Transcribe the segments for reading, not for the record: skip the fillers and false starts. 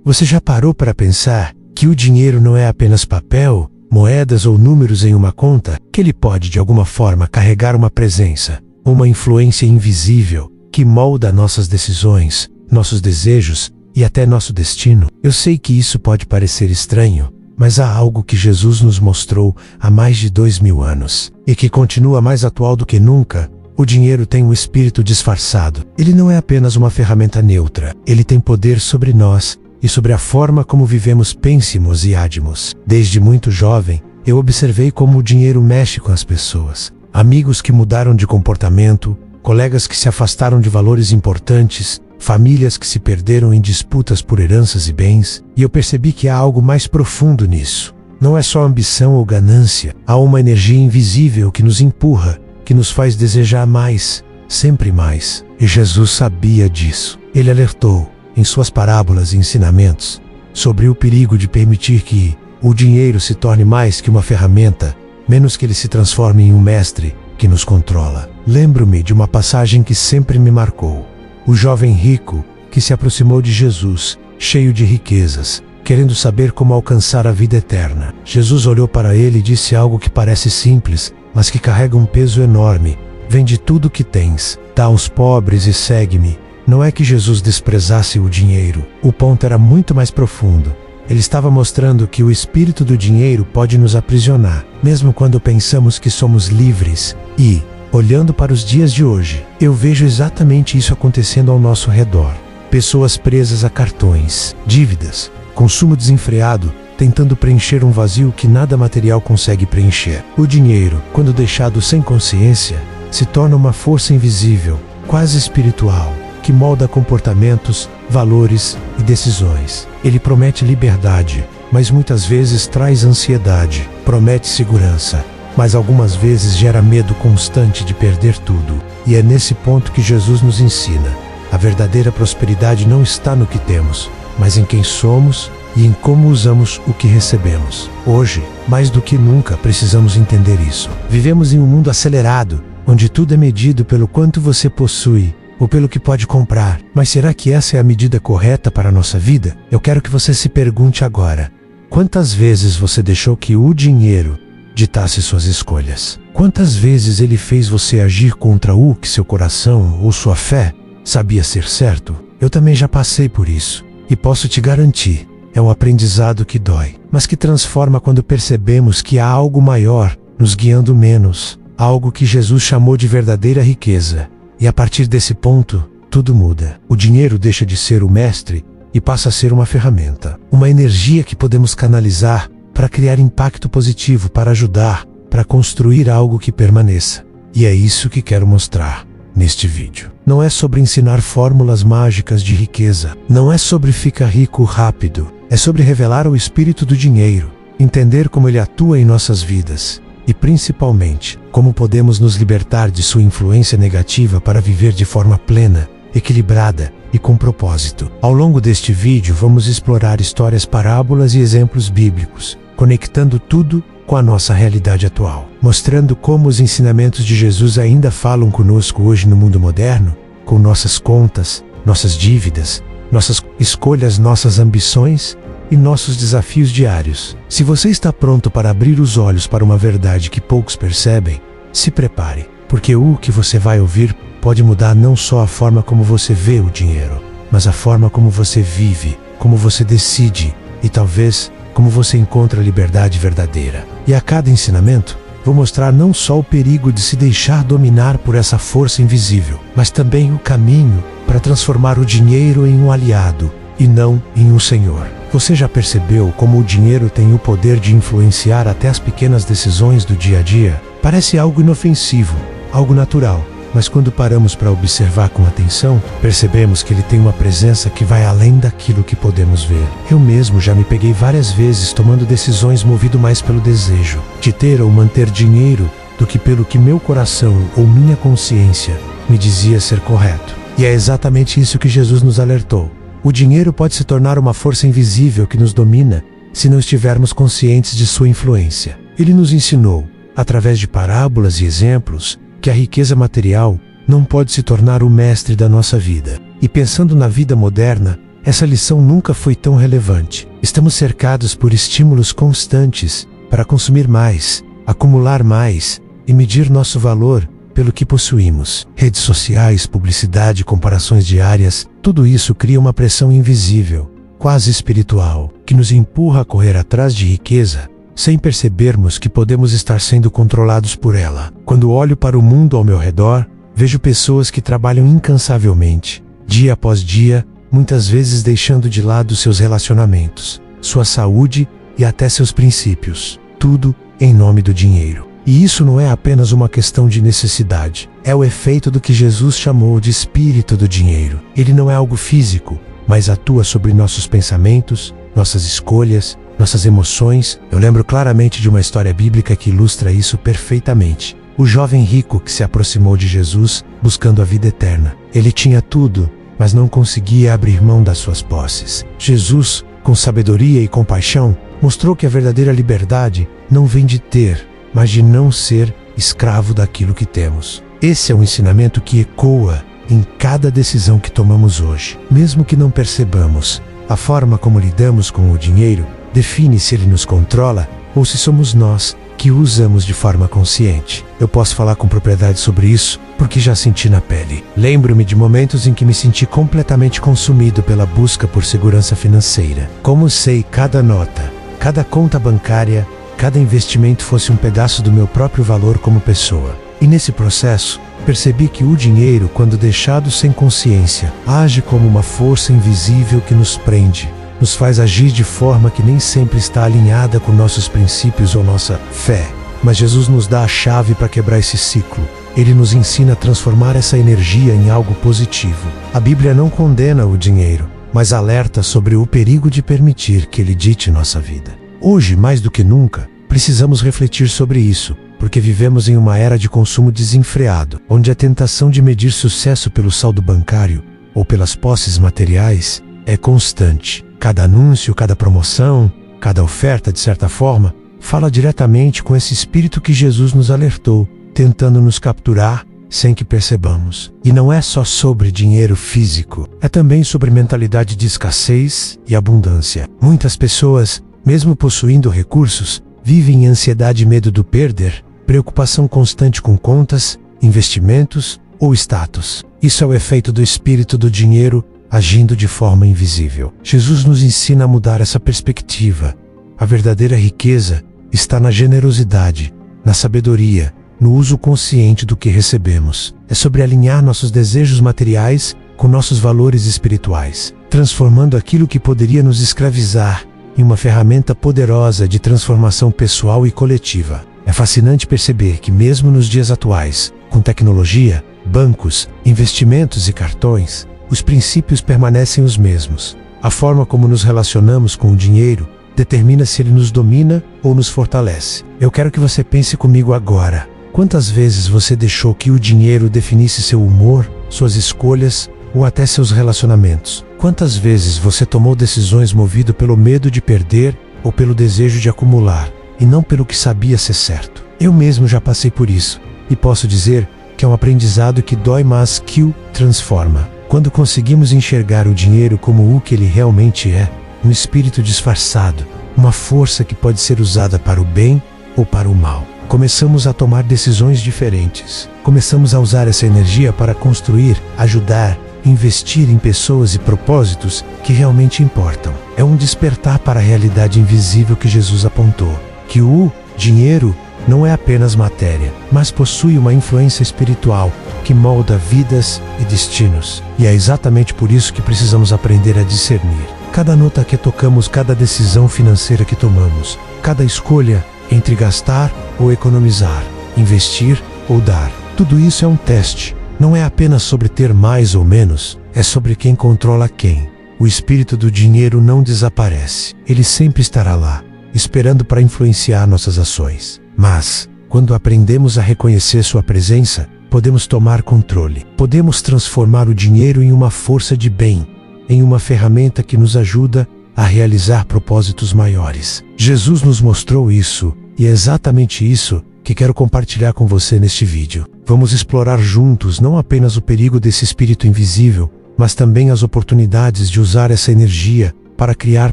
Você já parou para pensar que o dinheiro não é apenas papel, moedas ou números em uma conta, que ele pode de alguma forma carregar uma presença, uma influência invisível que molda nossas decisões, nossos desejos e até nosso destino? Eu sei que isso pode parecer estranho, mas há algo que Jesus nos mostrou há mais de 2000 anos e que continua mais atual do que nunca. O dinheiro tem um espírito disfarçado. Ele não é apenas uma ferramenta neutra. Ele tem poder sobre nós e sobre a forma como vivemos, pensemos e agimos. Desde muito jovem, eu observei como o dinheiro mexe com as pessoas. Amigos que mudaram de comportamento, colegas que se afastaram de valores importantes, famílias que se perderam em disputas por heranças e bens, e eu percebi que há algo mais profundo nisso. Não é só ambição ou ganância, há uma energia invisível que nos empurra, que nos faz desejar mais, sempre mais. E Jesus sabia disso. Ele alertou, em suas parábolas e ensinamentos, sobre o perigo de permitir que o dinheiro se torne mais que uma ferramenta, menos que ele se transforme em um mestre que nos controla. Lembro-me de uma passagem que sempre me marcou. O jovem rico que se aproximou de Jesus, cheio de riquezas, querendo saber como alcançar a vida eterna. Jesus olhou para ele e disse algo que parece simples, mas que carrega um peso enorme. Vende tudo o que tens, dá aos pobres e segue-me. Não é que Jesus desprezasse o dinheiro. O ponto era muito mais profundo. Ele estava mostrando que o espírito do dinheiro pode nos aprisionar, mesmo quando pensamos que somos livres. E, olhando para os dias de hoje, eu vejo exatamente isso acontecendo ao nosso redor. Pessoas presas a cartões, dívidas, consumo desenfreado, tentando preencher um vazio que nada material consegue preencher. O dinheiro, quando deixado sem consciência, se torna uma força invisível, quase espiritual, que molda comportamentos, valores e decisões. Ele promete liberdade, mas muitas vezes traz ansiedade. Promete segurança, mas algumas vezes gera medo constante de perder tudo. E é nesse ponto que Jesus nos ensina: a verdadeira prosperidade não está no que temos, mas em quem somos e em como usamos o que recebemos. Hoje, mais do que nunca, precisamos entender isso. Vivemos em um mundo acelerado, onde tudo é medido pelo quanto você possui ou pelo que pode comprar. Mas será que essa é a medida correta para a nossa vida? Eu quero que você se pergunte agora: quantas vezes você deixou que o dinheiro ditasse suas escolhas? Quantas vezes ele fez você agir contra o que seu coração ou sua fé sabia ser certo? Eu também já passei por isso, e posso te garantir, é um aprendizado que dói, mas que transforma quando percebemos que há algo maior nos guiando menos, algo que Jesus chamou de verdadeira riqueza. E a partir desse ponto, tudo muda. O dinheiro deixa de ser o mestre e passa a ser uma ferramenta, uma energia que podemos canalizar para criar impacto positivo, para ajudar, para construir algo que permaneça. E é isso que quero mostrar neste vídeo. Não é sobre ensinar fórmulas mágicas de riqueza, não é sobre ficar rico rápido, é sobre revelar o espírito do dinheiro, entender como ele atua em nossas vidas e, principalmente, como podemos nos libertar de sua influência negativa para viver de forma plena, equilibrada e com propósito. Ao longo deste vídeo vamos explorar histórias, parábolas e exemplos bíblicos, conectando tudo com a nossa realidade atual, mostrando como os ensinamentos de Jesus ainda falam conosco hoje no mundo moderno, com nossas contas, nossas dívidas, nossas escolhas, nossas ambições e nossos desafios diários. Se você está pronto para abrir os olhos para uma verdade que poucos percebem, se prepare, porque o que você vai ouvir pode mudar não só a forma como você vê o dinheiro, mas a forma como você vive, como você decide e talvez como você encontra a liberdade verdadeira. E a cada ensinamento, vou mostrar não só o perigo de se deixar dominar por essa força invisível, mas também o caminho para transformar o dinheiro em um aliado e não em um senhor. Você já percebeu como o dinheiro tem o poder de influenciar até as pequenas decisões do dia a dia? Parece algo inofensivo, algo natural, mas quando paramos para observar com atenção, percebemos que ele tem uma presença que vai além daquilo que podemos ver. Eu mesmo já me peguei várias vezes tomando decisões movido mais pelo desejo de ter ou manter dinheiro do que pelo que meu coração ou minha consciência me dizia ser correto. E é exatamente isso que Jesus nos alertou. O dinheiro pode se tornar uma força invisível que nos domina se não estivermos conscientes de sua influência. Ele nos ensinou, através de parábolas e exemplos, que a riqueza material não pode se tornar o mestre da nossa vida. E pensando na vida moderna, essa lição nunca foi tão relevante. Estamos cercados por estímulos constantes para consumir mais, acumular mais e medir nosso valor pelo que possuímos. Redes sociais, publicidade, comparações diárias, tudo isso cria uma pressão invisível, quase espiritual, que nos empurra a correr atrás de riqueza, sem percebermos que podemos estar sendo controlados por ela. Quando olho para o mundo ao meu redor, vejo pessoas que trabalham incansavelmente, dia após dia, muitas vezes deixando de lado seus relacionamentos, sua saúde e até seus princípios. Tudo em nome do dinheiro. E isso não é apenas uma questão de necessidade, é o efeito do que Jesus chamou de espírito do dinheiro. Ele não é algo físico, mas atua sobre nossos pensamentos, nossas escolhas, nossas emoções. Eu lembro claramente de uma história bíblica que ilustra isso perfeitamente. O jovem rico que se aproximou de Jesus buscando a vida eterna. Ele tinha tudo, mas não conseguia abrir mão das suas posses. Jesus, com sabedoria e compaixão, mostrou que a verdadeira liberdade não vem de ter, mas de não ser escravo daquilo que temos. Esse é um ensinamento que ecoa em cada decisão que tomamos hoje. Mesmo que não percebamos, a forma como lidamos com o dinheiro define se ele nos controla ou se somos nós que o usamos de forma consciente. Eu posso falar com propriedade sobre isso porque já senti na pele. Lembro-me de momentos em que me senti completamente consumido pela busca por segurança financeira. Como sei cada nota, cada conta bancária, cada investimento fosse um pedaço do meu próprio valor como pessoa. E nesse processo, percebi que o dinheiro, quando deixado sem consciência, age como uma força invisível que nos prende, nos faz agir de forma que nem sempre está alinhada com nossos princípios ou nossa fé. Mas Jesus nos dá a chave para quebrar esse ciclo. Ele nos ensina a transformar essa energia em algo positivo. A Bíblia não condena o dinheiro, mas alerta sobre o perigo de permitir que ele dite nossa vida. Hoje, mais do que nunca, precisamos refletir sobre isso, porque vivemos em uma era de consumo desenfreado, onde a tentação de medir sucesso pelo saldo bancário ou pelas posses materiais é constante. Cada anúncio, cada promoção, cada oferta, de certa forma, fala diretamente com esse espírito que Jesus nos alertou, tentando nos capturar sem que percebamos. E não é só sobre dinheiro físico, é também sobre mentalidade de escassez e abundância. Muitas pessoas, mesmo possuindo recursos, vivem em ansiedade e medo do perder, preocupação constante com contas, investimentos ou status. Isso é o efeito do espírito do dinheiro agindo de forma invisível. Jesus nos ensina a mudar essa perspectiva. A verdadeira riqueza está na generosidade, na sabedoria, no uso consciente do que recebemos. É sobre alinhar nossos desejos materiais com nossos valores espirituais, transformando aquilo que poderia nos escravizar em uma ferramenta poderosa de transformação pessoal e coletiva. É fascinante perceber que mesmo nos dias atuais, com tecnologia, bancos, investimentos e cartões, os princípios permanecem os mesmos. A forma como nos relacionamos com o dinheiro determina se ele nos domina ou nos fortalece. Eu quero que você pense comigo agora. Quantas vezes você deixou que o dinheiro definisse seu humor, suas escolhas ou até seus relacionamentos? Quantas vezes você tomou decisões movido pelo medo de perder ou pelo desejo de acumular, e não pelo que sabia ser certo? Eu mesmo já passei por isso, e posso dizer que é um aprendizado que dói, mas que o transforma. Quando conseguimos enxergar o dinheiro como o que ele realmente é, um espírito disfarçado, uma força que pode ser usada para o bem ou para o mal, começamos a tomar decisões diferentes. Começamos a usar essa energia para construir, ajudar, investir em pessoas e propósitos que realmente importam. É um despertar para a realidade invisível que Jesus apontou, que o dinheiro não é apenas matéria, mas possui uma influência espiritual que molda vidas e destinos. E é exatamente por isso que precisamos aprender a discernir. Cada nota que tocamos, cada decisão financeira que tomamos, cada escolha entre gastar ou economizar, investir ou dar, tudo isso é um teste. Não é apenas sobre ter mais ou menos, é sobre quem controla quem. O espírito do dinheiro não desaparece. Ele sempre estará lá, esperando para influenciar nossas ações. Mas, quando aprendemos a reconhecer sua presença, podemos tomar controle. Podemos transformar o dinheiro em uma força de bem, em uma ferramenta que nos ajuda a realizar propósitos maiores. Jesus nos mostrou isso, e é exatamente isso que quero compartilhar com você neste vídeo. Vamos explorar juntos não apenas o perigo desse espírito invisível, mas também as oportunidades de usar essa energia para criar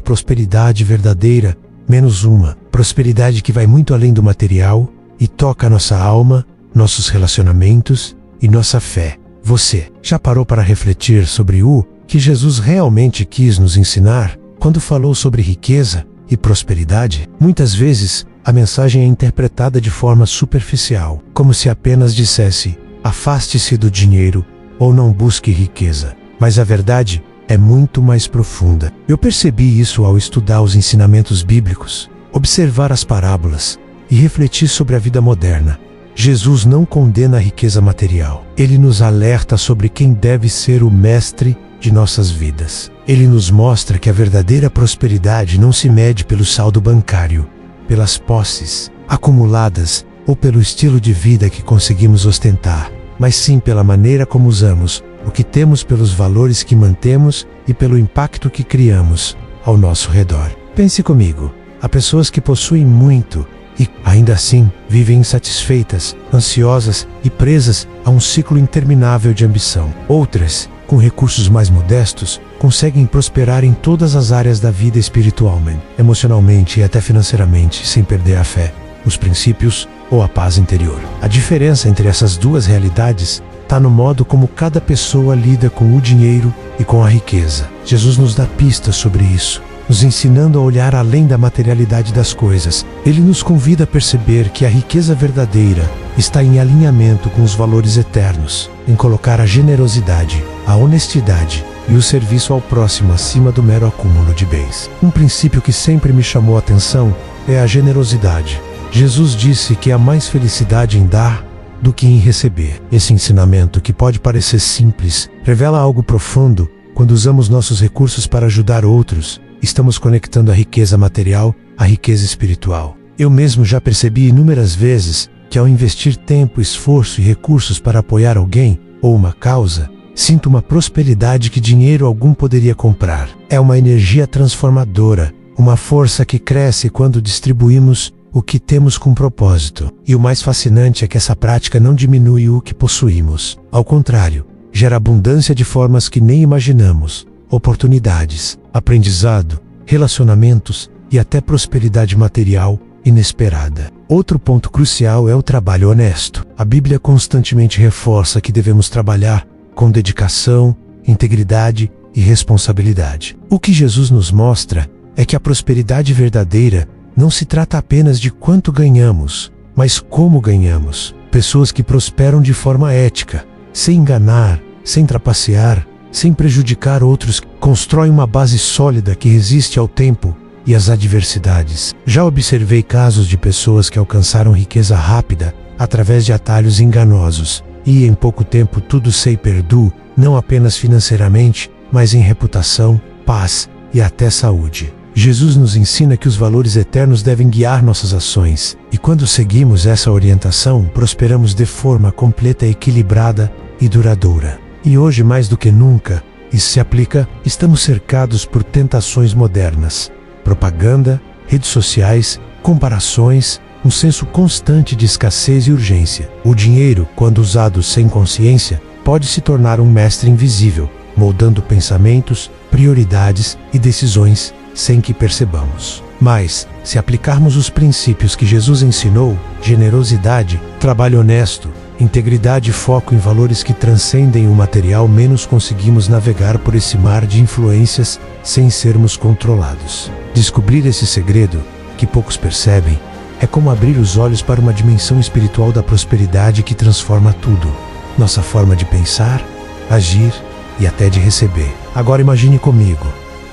prosperidade verdadeira, menos uma, prosperidade que vai muito além do material e toca nossa alma, nossos relacionamentos e nossa fé. Você já parou para refletir sobre o que Jesus realmente quis nos ensinar quando falou sobre riqueza e prosperidade? Muitas vezes, a mensagem é interpretada de forma superficial, como se apenas dissesse: afaste-se do dinheiro ou não busque riqueza. Mas a verdade é muito mais profunda. Eu percebi isso ao estudar os ensinamentos bíblicos, observar as parábolas e refletir sobre a vida moderna. Jesus não condena a riqueza material. Ele nos alerta sobre quem deve ser o mestre de nossas vidas. Ele nos mostra que a verdadeira prosperidade não se mede pelo saldo bancário, pelas posses acumuladas ou pelo estilo de vida que conseguimos ostentar, mas sim pela maneira como usamos o que temos, pelos valores que mantemos e pelo impacto que criamos ao nosso redor. Pense comigo, há pessoas que possuem muito e, ainda assim, vivem insatisfeitas, ansiosas e presas a um ciclo interminável de ambição. Outras, com recursos mais modestos, conseguem prosperar em todas as áreas da vida espiritualmente, emocionalmente e até financeiramente, sem perder a fé, os princípios ou a paz interior. A diferença entre essas duas realidades está no modo como cada pessoa lida com o dinheiro e com a riqueza. Jesus nos dá pistas sobre isso, nos ensinando a olhar além da materialidade das coisas. Ele nos convida a perceber que a riqueza verdadeira está em alinhamento com os valores eternos, em colocar a generosidade, a honestidade e o serviço ao próximo acima do mero acúmulo de bens. Um princípio que sempre me chamou a atenção é a generosidade. Jesus disse que há mais felicidade em dar do que em receber. Esse ensinamento, que pode parecer simples, revela algo profundo. Quando usamos nossos recursos para ajudar outros, estamos conectando a riqueza material à riqueza espiritual. Eu mesmo já percebi inúmeras vezes que, ao investir tempo, esforço e recursos para apoiar alguém ou uma causa, sinto uma prosperidade que dinheiro algum poderia comprar. É uma energia transformadora, uma força que cresce quando distribuímos o que temos com propósito. E o mais fascinante é que essa prática não diminui o que possuímos. Ao contrário, gera abundância de formas que nem imaginamos, oportunidades, aprendizado, relacionamentos e até prosperidade material inesperada. Outro ponto crucial é o trabalho honesto. A Bíblia constantemente reforça que devemos trabalhar com dedicação, integridade e responsabilidade. O que Jesus nos mostra é que a prosperidade verdadeira não se trata apenas de quanto ganhamos, mas como ganhamos. Pessoas que prosperam de forma ética, sem enganar, sem trapacear, sem prejudicar outros, constroem uma base sólida que resiste ao tempo e às adversidades. Já observei casos de pessoas que alcançaram riqueza rápida através de atalhos enganosos e, em pouco tempo, tudo se perdeu, não apenas financeiramente, mas em reputação, paz e até saúde. Jesus nos ensina que os valores eternos devem guiar nossas ações, e quando seguimos essa orientação, prosperamos de forma completa, equilibrada e duradoura. E hoje, mais do que nunca, isso se aplica. Estamos cercados por tentações modernas, propaganda, redes sociais, comparações, um senso constante de escassez e urgência. O dinheiro, quando usado sem consciência, pode se tornar um mestre invisível, moldando pensamentos, prioridades e decisões sem que percebamos. Mas, se aplicarmos os princípios que Jesus ensinou, generosidade, trabalho honesto, integridade e foco em valores que transcendem o material, menos conseguimos navegar por esse mar de influências sem sermos controlados. Descobrir esse segredo, que poucos percebem, é como abrir os olhos para uma dimensão espiritual da prosperidade que transforma tudo. Nossa forma de pensar, agir e até de receber. Agora imagine comigo,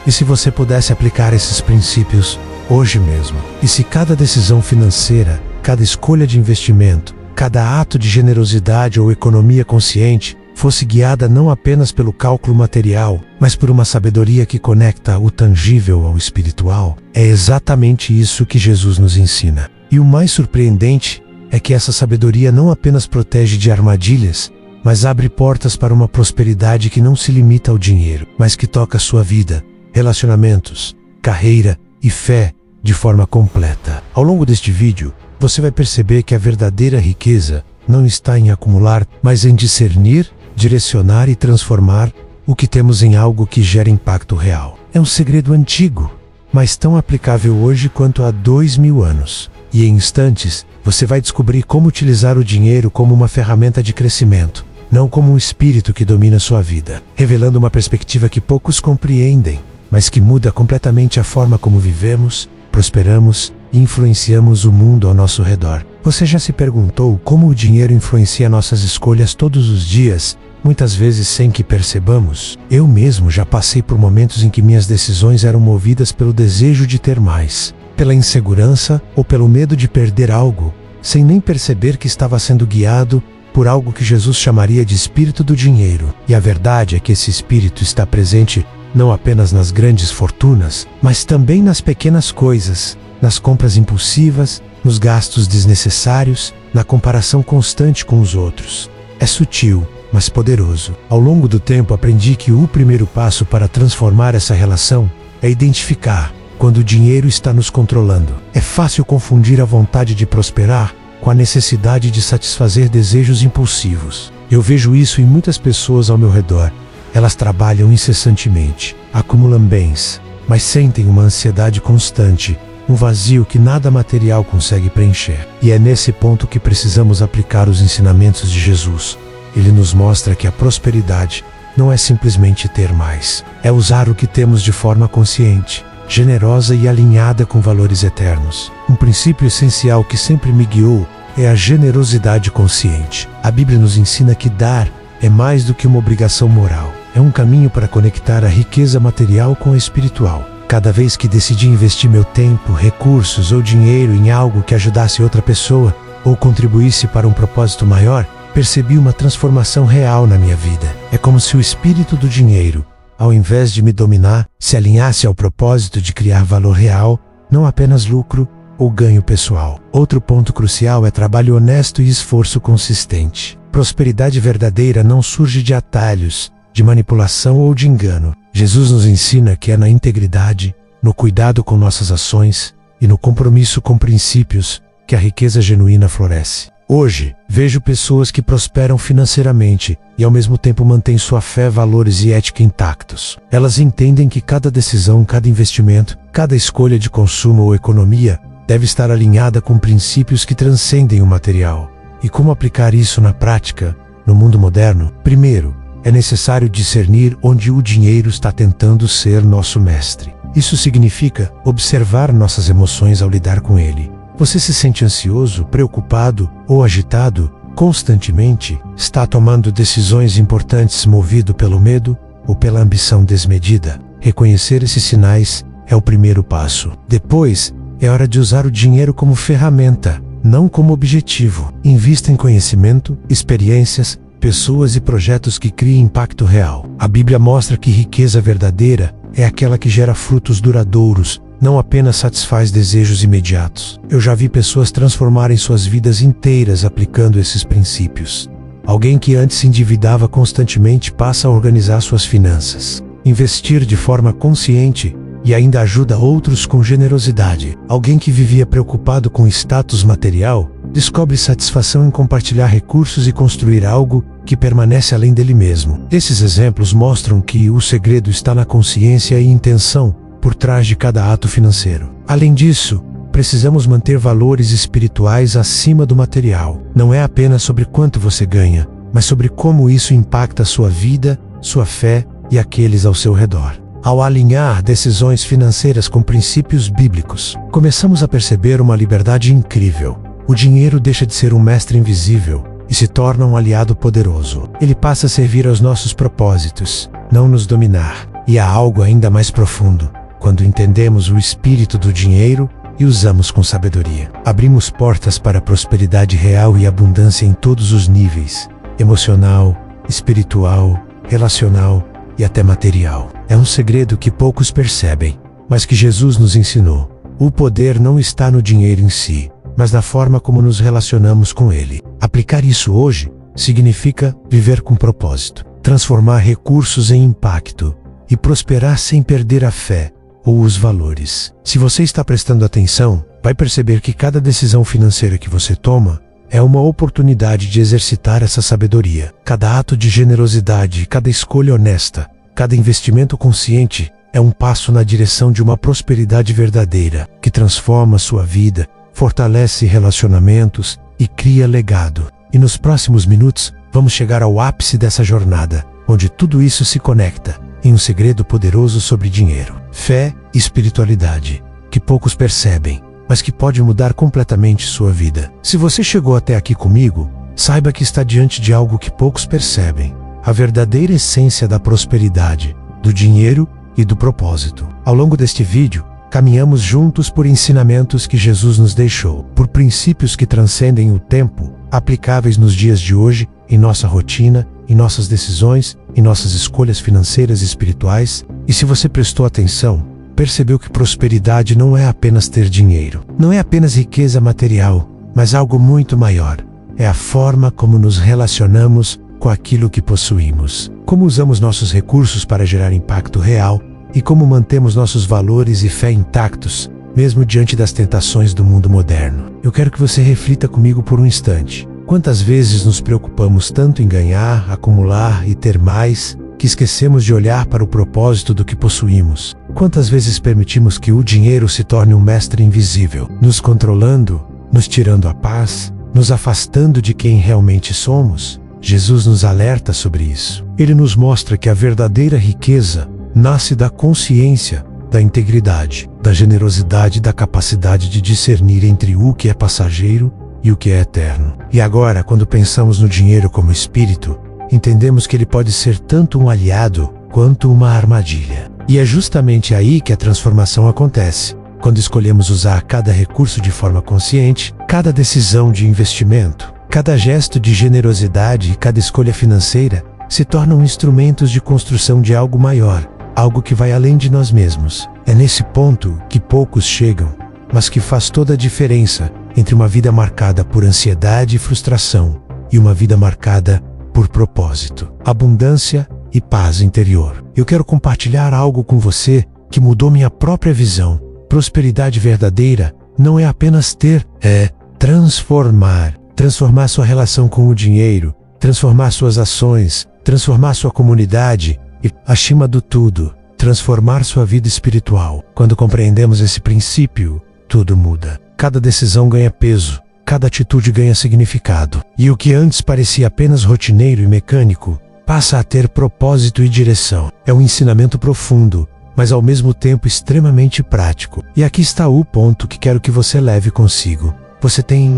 e se você pudesse aplicar esses princípios hoje mesmo? E se cada decisão financeira, cada escolha de investimento, cada ato de generosidade ou economia consciente fosse guiada não apenas pelo cálculo material, mas por uma sabedoria que conecta o tangível ao espiritual? É exatamente isso que Jesus nos ensina. E o mais surpreendente é que essa sabedoria não apenas protege de armadilhas, mas abre portas para uma prosperidade que não se limita ao dinheiro, mas que toca a sua vida, relacionamentos, carreira e fé de forma completa. Ao longo deste vídeo, você vai perceber que a verdadeira riqueza não está em acumular, mas em discernir, direcionar e transformar o que temos em algo que gera impacto real. É um segredo antigo, mas tão aplicável hoje quanto há 2000 anos. E em instantes, você vai descobrir como utilizar o dinheiro como uma ferramenta de crescimento, não como um espírito que domina sua vida, revelando uma perspectiva que poucos compreendem, mas que muda completamente a forma como vivemos, prosperamos e influenciamos o mundo ao nosso redor. Você já se perguntou como o dinheiro influencia nossas escolhas todos os dias, muitas vezes sem que percebamos? Eu mesmo já passei por momentos em que minhas decisões eram movidas pelo desejo de ter mais, pela insegurança ou pelo medo de perder algo, sem nem perceber que estava sendo guiado por algo que Jesus chamaria de espírito do dinheiro. E a verdade é que esse espírito está presente não apenas nas grandes fortunas, mas também nas pequenas coisas, nas compras impulsivas, nos gastos desnecessários, na comparação constante com os outros. É sutil, mas poderoso. Ao longo do tempo aprendi que o primeiro passo para transformar essa relação é identificar quando o dinheiro está nos controlando. É fácil confundir a vontade de prosperar com a necessidade de satisfazer desejos impulsivos. Eu vejo isso em muitas pessoas ao meu redor. Elas trabalham incessantemente, acumulam bens, mas sentem uma ansiedade constante, um vazio que nada material consegue preencher. E é nesse ponto que precisamos aplicar os ensinamentos de Jesus. Ele nos mostra que a prosperidade não é simplesmente ter mais, é usar o que temos de forma consciente, generosa e alinhada com valores eternos. Um princípio essencial que sempre me guiou é a generosidade consciente. A Bíblia nos ensina que dar é mais do que uma obrigação moral. É um caminho para conectar a riqueza material com a espiritual. Cada vez que decidi investir meu tempo, recursos ou dinheiro em algo que ajudasse outra pessoa ou contribuísse para um propósito maior, percebi uma transformação real na minha vida. É como se o espírito do dinheiro, ao invés de me dominar, se alinhasse ao propósito de criar valor real, não apenas lucro ou ganho pessoal. Outro ponto crucial é trabalho honesto e esforço consistente. Prosperidade verdadeira não surge de atalhos, de manipulação ou de engano. Jesus nos ensina que é na integridade, no cuidado com nossas ações e no compromisso com princípios que a riqueza genuína floresce. Hoje, vejo pessoas que prosperam financeiramente e ao mesmo tempo mantêm sua fé, valores e ética intactos. Elas entendem que cada decisão, cada investimento, cada escolha de consumo ou economia deve estar alinhada com princípios que transcendem o material. E como aplicar isso na prática, no mundo moderno? Primeiro, é necessário discernir onde o dinheiro está tentando ser nosso mestre. Isso significa observar nossas emoções ao lidar com ele. Você se sente ansioso, preocupado ou agitado constantemente? Está tomando decisões importantes movido pelo medo ou pela ambição desmedida? Reconhecer esses sinais é o primeiro passo. Depois, é hora de usar o dinheiro como ferramenta, não como objetivo. Invista em conhecimento, experiências, pessoas e projetos que criem impacto real. A Bíblia mostra que riqueza verdadeira é aquela que gera frutos duradouros, não apenas satisfaz desejos imediatos. Eu já vi pessoas transformarem suas vidas inteiras aplicando esses princípios. Alguém que antes se endividava constantemente passa a organizar suas finanças, investir de forma consciente e ainda ajuda outros com generosidade. Alguém que vivia preocupado com status material descobre satisfação em compartilhar recursos e construir algo que permanece além dele mesmo. Esses exemplos mostram que o segredo está na consciência e intenção por trás de cada ato financeiro. Além disso, precisamos manter valores espirituais acima do material. Não é apenas sobre quanto você ganha, mas sobre como isso impacta a sua vida, sua fé e aqueles ao seu redor. Ao alinhar decisões financeiras com princípios bíblicos, começamos a perceber uma liberdade incrível. O dinheiro deixa de ser um mestre invisível e se torna um aliado poderoso. Ele passa a servir aos nossos propósitos, não nos dominar. E há algo ainda mais profundo. Quando entendemos o espírito do dinheiro e usamos com sabedoria, abrimos portas para prosperidade real e abundância em todos os níveis: emocional, espiritual, relacional e até material. É um segredo que poucos percebem, mas que Jesus nos ensinou. O poder não está no dinheiro em si, mas na forma como nos relacionamos com ele. Aplicar isso hoje significa viver com propósito, transformar recursos em impacto e prosperar sem perder a fé ou os valores. Se você está prestando atenção, vai perceber que cada decisão financeira que você toma é uma oportunidade de exercitar essa sabedoria. Cada ato de generosidade, cada escolha honesta, cada investimento consciente é um passo na direção de uma prosperidade verdadeira, que transforma sua vida, fortalece relacionamentos e cria legado. E nos próximos minutos, vamos chegar ao ápice dessa jornada, onde tudo isso se conecta em um segredo poderoso sobre dinheiro, fé e espiritualidade, que poucos percebem, mas que pode mudar completamente sua vida. Se você chegou até aqui comigo, saiba que está diante de algo que poucos percebem, a verdadeira essência da prosperidade, do dinheiro e do propósito. Ao longo deste vídeo, caminhamos juntos por ensinamentos que Jesus nos deixou, por princípios que transcendem o tempo, aplicáveis nos dias de hoje, em nossa rotina, em nossas decisões, em nossas escolhas financeiras e espirituais. E se você prestou atenção, percebeu que prosperidade não é apenas ter dinheiro, não é apenas riqueza material, mas algo muito maior. É a forma como nos relacionamos com aquilo que possuímos, como usamos nossos recursos para gerar impacto real e como mantemos nossos valores e fé intactos, mesmo diante das tentações do mundo moderno. Eu quero que você reflita comigo por um instante. Quantas vezes nos preocupamos tanto em ganhar, acumular e ter mais, que esquecemos de olhar para o propósito do que possuímos? Quantas vezes permitimos que o dinheiro se torne um mestre invisível, nos controlando, nos tirando a paz, nos afastando de quem realmente somos? Jesus nos alerta sobre isso. Ele nos mostra que a verdadeira riqueza nasce da consciência, da integridade, da generosidade e da capacidade de discernir entre o que é passageiro e o que é eterno. E agora, quando pensamos no dinheiro como espírito, entendemos que ele pode ser tanto um aliado quanto uma armadilha. E é justamente aí que a transformação acontece, quando escolhemos usar cada recurso de forma consciente, cada decisão de investimento, cada gesto de generosidade e cada escolha financeira se tornam instrumentos de construção de algo maior, algo que vai além de nós mesmos. É nesse ponto que poucos chegam, mas que faz toda a diferença entre uma vida marcada por ansiedade e frustração e uma vida marcada por propósito, abundância e paz interior. Eu quero compartilhar algo com você que mudou minha própria visão. Prosperidade verdadeira não é apenas ter, é transformar. Transformar sua relação com o dinheiro, transformar suas ações, transformar sua comunidade e, acima do tudo, transformar sua vida espiritual. Quando compreendemos esse princípio, tudo muda. Cada decisão ganha peso, cada atitude ganha significado. E o que antes parecia apenas rotineiro e mecânico, passa a ter propósito e direção. É um ensinamento profundo, mas ao mesmo tempo extremamente prático. E aqui está o ponto que quero que você leve consigo. Você tem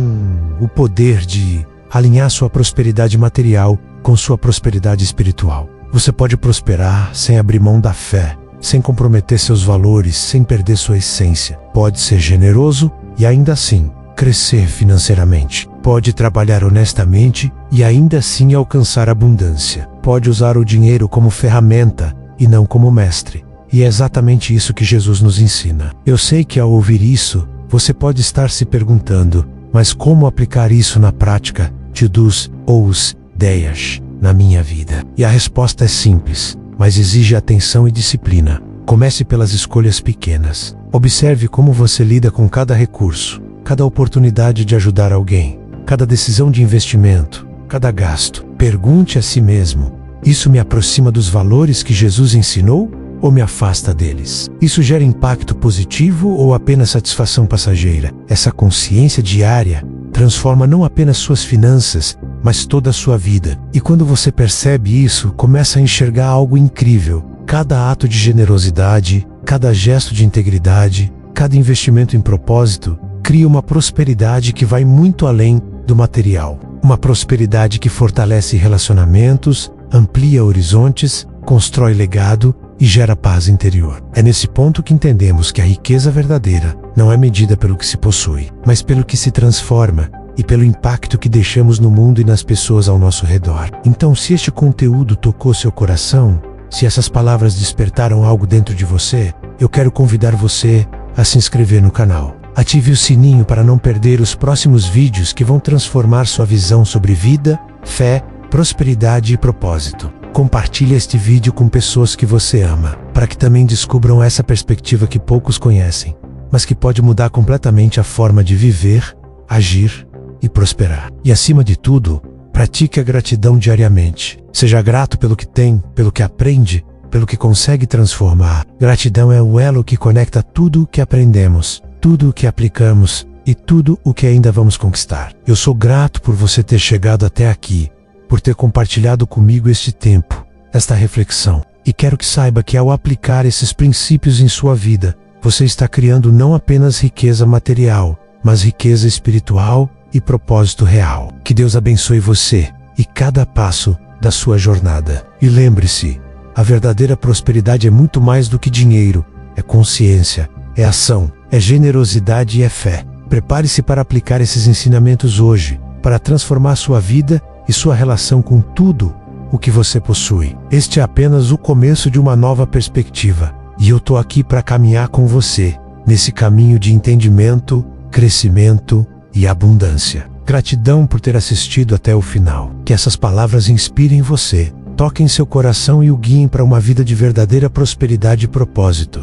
o poder de alinhar sua prosperidade material com sua prosperidade espiritual. Você pode prosperar sem abrir mão da fé, sem comprometer seus valores, sem perder sua essência. Pode ser generoso e ainda assim crescer financeiramente. Pode trabalhar honestamente e ainda assim alcançar abundância. Pode usar o dinheiro como ferramenta e não como mestre. E é exatamente isso que Jesus nos ensina. Eu sei que ao ouvir isso, você pode estar se perguntando, mas como aplicar isso na prática, to-dos ou os ideias, na minha vida? E a resposta é simples, mas exige atenção e disciplina. Comece pelas escolhas pequenas. Observe como você lida com cada recurso, cada oportunidade de ajudar alguém, cada decisão de investimento, cada gasto. Pergunte a si mesmo: isso me aproxima dos valores que Jesus ensinou ou me afasta deles? Isso gera impacto positivo ou apenas satisfação passageira? Essa consciência diária transforma não apenas suas finanças, mas toda a sua vida. E quando você percebe isso, começa a enxergar algo incrível. Cada ato de generosidade, cada gesto de integridade, cada investimento em propósito, cria uma prosperidade que vai muito além do material. Uma prosperidade que fortalece relacionamentos, amplia horizontes, constrói legado e gera paz interior. É nesse ponto que entendemos que a riqueza verdadeira não é medida pelo que se possui, mas pelo que se transforma e pelo impacto que deixamos no mundo e nas pessoas ao nosso redor. Então, se este conteúdo tocou seu coração, se essas palavras despertaram algo dentro de você, eu quero convidar você a se inscrever no canal. Ative o sininho para não perder os próximos vídeos que vão transformar sua visão sobre vida, fé, prosperidade e propósito. Compartilhe este vídeo com pessoas que você ama, para que também descubram essa perspectiva que poucos conhecem, mas que pode mudar completamente a forma de viver, agir e prosperar. E acima de tudo, pratique a gratidão diariamente. Seja grato pelo que tem, pelo que aprende, pelo que consegue transformar. Gratidão é o elo que conecta tudo o que aprendemos, tudo o que aplicamos e tudo o que ainda vamos conquistar. Eu sou grato por você ter chegado até aqui, por ter compartilhado comigo este tempo, esta reflexão. E quero que saiba que ao aplicar esses princípios em sua vida, você está criando não apenas riqueza material, mas riqueza espiritual e propósito real. Que Deus abençoe você e cada passo da sua jornada. E lembre-se, a verdadeira prosperidade é muito mais do que dinheiro, é consciência, é ação, é generosidade e é fé. Prepare-se para aplicar esses ensinamentos hoje, para transformar sua vida e sua relação com tudo o que você possui. Este é apenas o começo de uma nova perspectiva, e eu tô aqui para caminhar com você, nesse caminho de entendimento, crescimento e abundância. Gratidão por ter assistido até o final. Que essas palavras inspirem você, toquem seu coração e o guiem para uma vida de verdadeira prosperidade e propósito.